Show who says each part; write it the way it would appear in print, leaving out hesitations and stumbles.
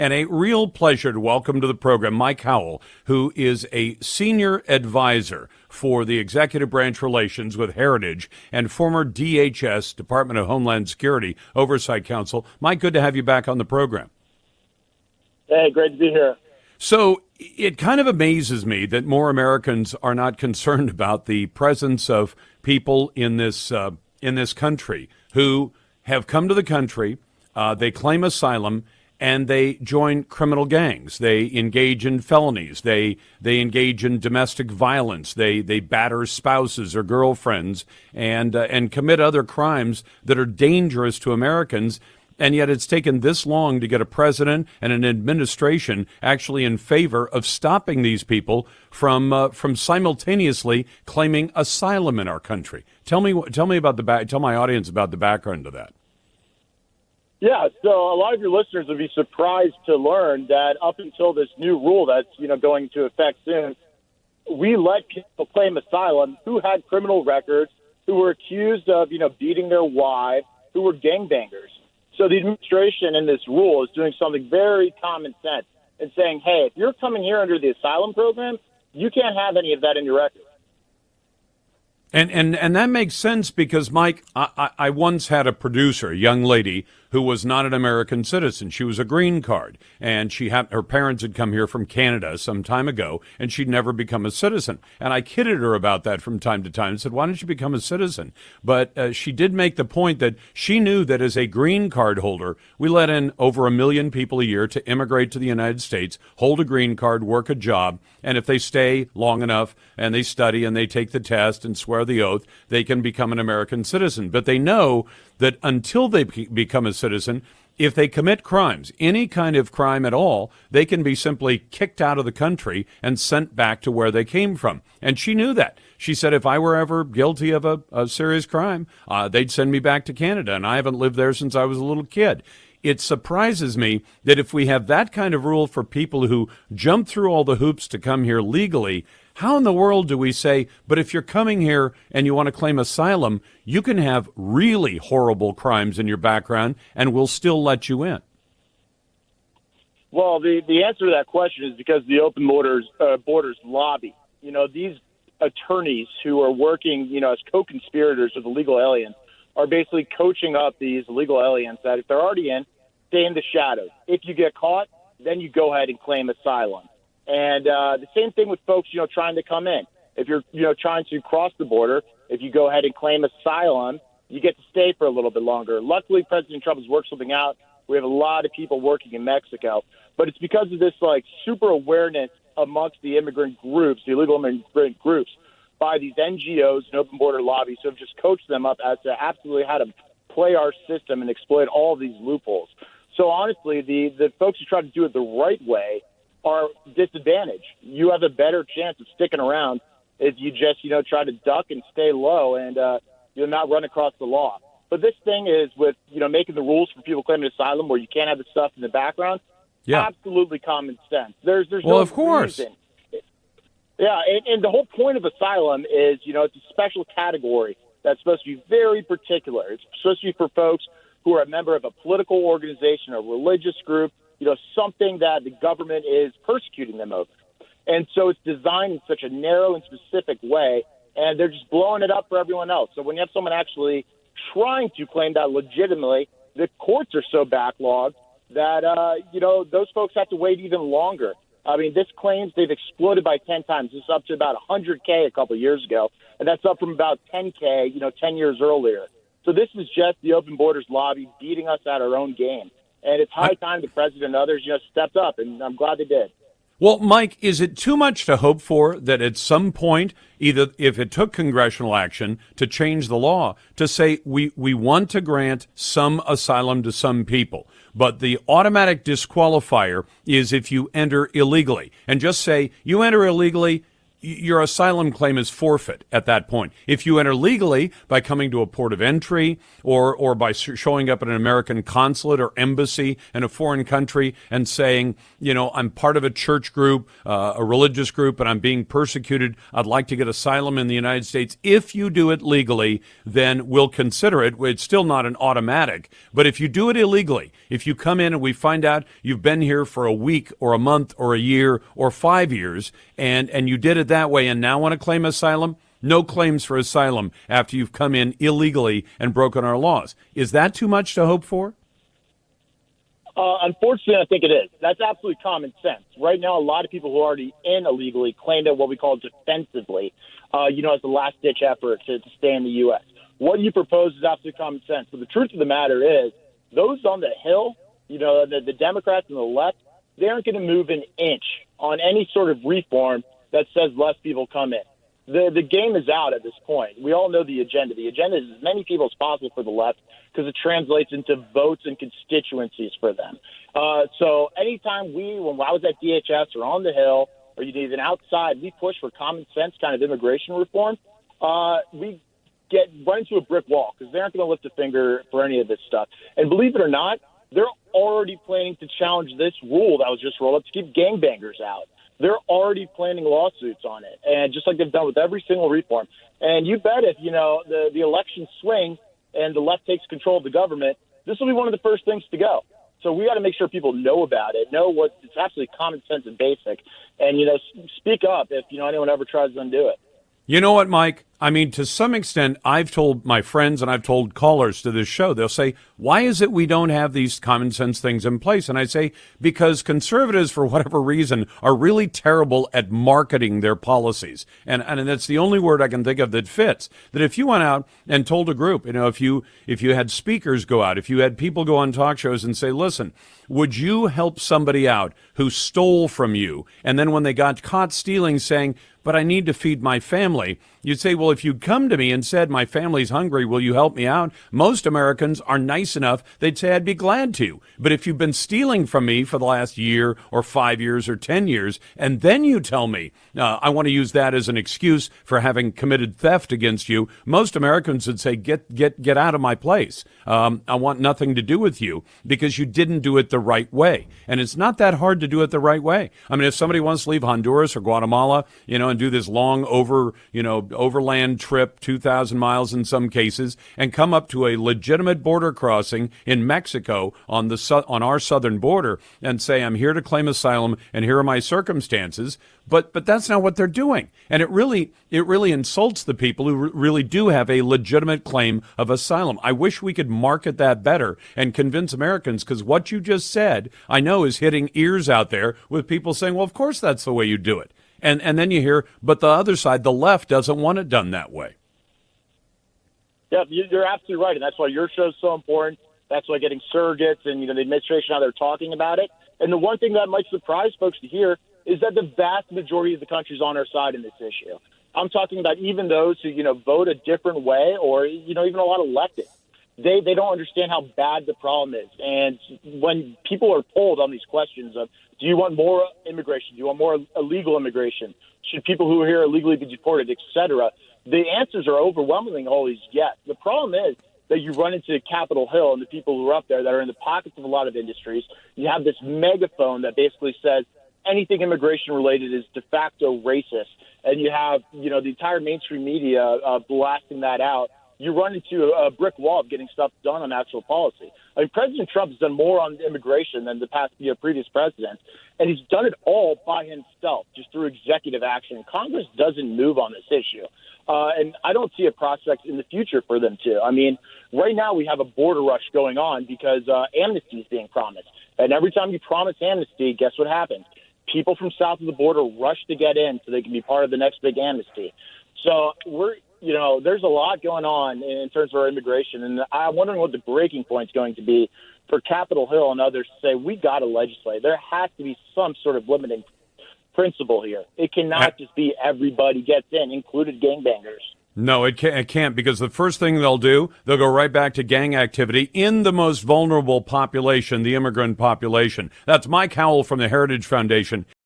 Speaker 1: And a real pleasure to welcome to the program Mike Howell, who is a senior advisor for the executive branch relations with Heritage and former DHS, Department of Homeland Security, Oversight Council. Mike, good to have you back on the program.
Speaker 2: Hey, great to be here.
Speaker 1: So it kind of amazes me that more Americans are not concerned about the presence of people in this country who have come to the country, they claim asylum, and they join criminal gangs. They engage in felonies. They engage in domestic violence. They batter spouses or girlfriends and commit other crimes that are dangerous to Americans. And yet it's taken this long to get a president and an administration actually in favor of stopping these people from simultaneously claiming asylum in our country. Tell me about tell my audience about the background to that.
Speaker 2: Yeah, so a lot of your listeners would be surprised to learn that up until this new rule that's going into effect soon, we let people claim asylum who had criminal records, who were accused of beating their wives, who were gangbangers. So the administration in this rule is doing something very common sense and saying, hey, if you're coming here under the asylum program, you can't have any of that in your record.
Speaker 1: And that makes sense because, Mike, I once had a producer, a young lady, who was not an American citizen. She was a green card, and her parents had come here from Canada some time ago, and she'd never become a citizen. And I kidded her about that from time to time and said, why don't you become a citizen? But she did make the point that she knew that as a green card holder, we let in over 1 million people a year to immigrate to the United States, hold a green card, work a job, and if they stay long enough and they study and they take the test and swear the oath, they can become an American citizen. But they know that until they become a citizen, if they commit crimes, any kind of crime at all, they can be simply kicked out of the country and sent back to where they came from. And she knew that. She said, if I were ever guilty of a serious crime, they'd send me back to Canada, and I haven't lived there since I was a little kid. It surprises me that if we have that kind of rule for people who jump through all the hoops to come here legally, how in the world do we say, but if you're coming here and you want to claim asylum, you can have really horrible crimes in your background and we'll still let you in?
Speaker 2: Well, the answer to that question is because the Open Borders lobby. These attorneys who are working, as co-conspirators with illegal aliens are basically coaching up these illegal aliens that if they're already in, stay in the shadows. If you get caught, then you go ahead and claim asylum. And the same thing with folks, trying to come in. If you're, trying to cross the border, if you go ahead and claim asylum, you get to stay for a little bit longer. Luckily, President Trump has worked something out. We have a lot of people working in Mexico. But it's because of this, super awareness amongst the immigrant groups, the illegal immigrant groups, by these NGOs and open border lobbies who have just coached them up as to absolutely how to play our system and exploit all of these loopholes. So honestly, the folks who try to do it the right way are disadvantaged. You have a better chance of sticking around if you just, try to duck and stay low and, not run across the law. But this thing is with, making the rules for people claiming asylum where you can't have the stuff in the background. Yeah. Absolutely common sense. There's no
Speaker 1: of course.
Speaker 2: reason. Yeah, and the whole point of asylum is, it's a special category that's supposed to be very particular. It's supposed to be for folks who are a member of a political organization, a religious group, something that the government is persecuting them over. And so it's designed in such a narrow and specific way, and they're just blowing it up for everyone else. So when you have someone actually trying to claim that legitimately, the courts are so backlogged that, those folks have to wait even longer. I mean, this claims they've exploded by 10 times. This is up to about 100K a couple of years ago, and that's up from about 10K, 10 years earlier. So this is just the Open Borders lobby beating us at our own game. And it's high time the president and others, stepped up, and I'm glad they did.
Speaker 1: Well, Mike, is it too much to hope for that at some point, either if it took congressional action to change the law, to say we want to grant some asylum to some people, but the automatic disqualifier is if you enter illegally, and just say you enter illegally, your asylum claim is forfeit at that point. If you enter legally by coming to a port of entry or by showing up at an American consulate or embassy in a foreign country and saying, I'm part of a church group, a religious group, and I'm being persecuted, I'd like to get asylum in the United States. If you do it legally, then we'll consider it. It's still not an automatic. But if you do it illegally, if you come in and we find out you've been here for a week or a month or a year or 5 years, and you did it that way and now want to claim asylum, no claims for asylum after you've come in illegally and broken our laws. Is that too much to hope for?
Speaker 2: Unfortunately, I think it is. That's absolutely common sense. Right now, a lot of people who are already in illegally claim it what we call defensively, as the last-ditch effort to stay in the U.S. What you propose is absolutely common sense. But the truth of the matter is, those on the Hill, the Democrats and the left, they aren't going to move an inch on any sort of reform that says less people come in. The game is out at this point. We all know the agenda. The agenda is as many people as possible for the left because it translates into votes and constituencies for them. So anytime when I was at DHS or on the Hill or even outside, we push for common sense kind of immigration reform, we run into a brick wall because they aren't going to lift a finger for any of this stuff. And believe it or not, they're already planning to challenge this rule that was just rolled up to keep gangbangers out. They're already planning lawsuits on it, and just like they've done with every single reform. And you bet if, the elections swing and the left takes control of the government, this will be one of the first things to go. So we got to make sure people know about it, know what it's absolutely common sense and basic, and, speak up if, anyone ever tries to undo it.
Speaker 1: You know what, Mike? I mean, to some extent, I've told my friends and I've told callers to this show, they'll say, why is it we don't have these common sense things in place? And I say, because conservatives, for whatever reason, are really terrible at marketing their policies. And that's the only word I can think of that fits. That if you went out and told a group, if you had speakers go out, if you had people go on talk shows and say, listen, would you help somebody out who stole from you? And then when they got caught stealing, saying, but I need to feed my family, you'd say, well, if you'd come to me and said, my family's hungry, will you help me out? Most Americans are nice enough, they'd say, I'd be glad to. But if you've been stealing from me for the last year or 5 years or 10 years, and then you tell me, I want to use that as an excuse for having committed theft against you, most Americans would say, get out of my place. I want nothing to do with you because you didn't do it the right way. And it's not that hard to do it the right way. I mean, if somebody wants to leave Honduras or Guatemala, and do this long overland trip, 2,000 miles in some cases, and come up to a legitimate border crossing in Mexico on our southern border and say, I'm here to claim asylum and here are my circumstances. But that's not what they're doing. And it really insults the people who really do have a legitimate claim of asylum. I wish we could market that better and convince Americans, because what you just said, I know, is hitting ears out there with people saying, well, of course that's the way you do it. And then you hear, but the other side, the left, doesn't want it done that way.
Speaker 2: Yeah, you're absolutely right. And that's why your show is so important. That's why getting surrogates and, the administration, how they're talking about it. And the one thing that might surprise folks to hear is that the vast majority of the country is on our side in this issue. I'm talking about even those who, vote a different way or, even a lot of leftists. They don't understand how bad the problem is. And when people are polled on these questions of, do you want more immigration? Do you want more illegal immigration? Should people who are here illegally be deported, et cetera? The answers are overwhelmingly always yes. The problem is that you run into Capitol Hill and the people who are up there that are in the pockets of a lot of industries. You have this megaphone that basically says anything immigration related is de facto racist. And you have, the entire mainstream media blasting that out. You run into a brick wall of getting stuff done on actual policy. I mean, President Trump has done more on immigration than the past previous presidents, and he's done it all by himself, just through executive action. Congress doesn't move on this issue, and I don't see a prospect in the future for them to. I mean, right now we have a border rush going on because amnesty is being promised, and every time you promise amnesty, guess what happens? People from south of the border rush to get in so they can be part of the next big amnesty. So there's a lot going on in terms of our immigration, and I'm wondering what the breaking point is going to be for Capitol Hill and others to say, we got to legislate. There has to be some sort of limiting principle here. It cannot just be everybody gets in, included gangbangers.
Speaker 1: No, it can't, because the first thing they'll do, they'll go right back to gang activity in the most vulnerable population, the immigrant population. That's Mike Howell from the Heritage Foundation.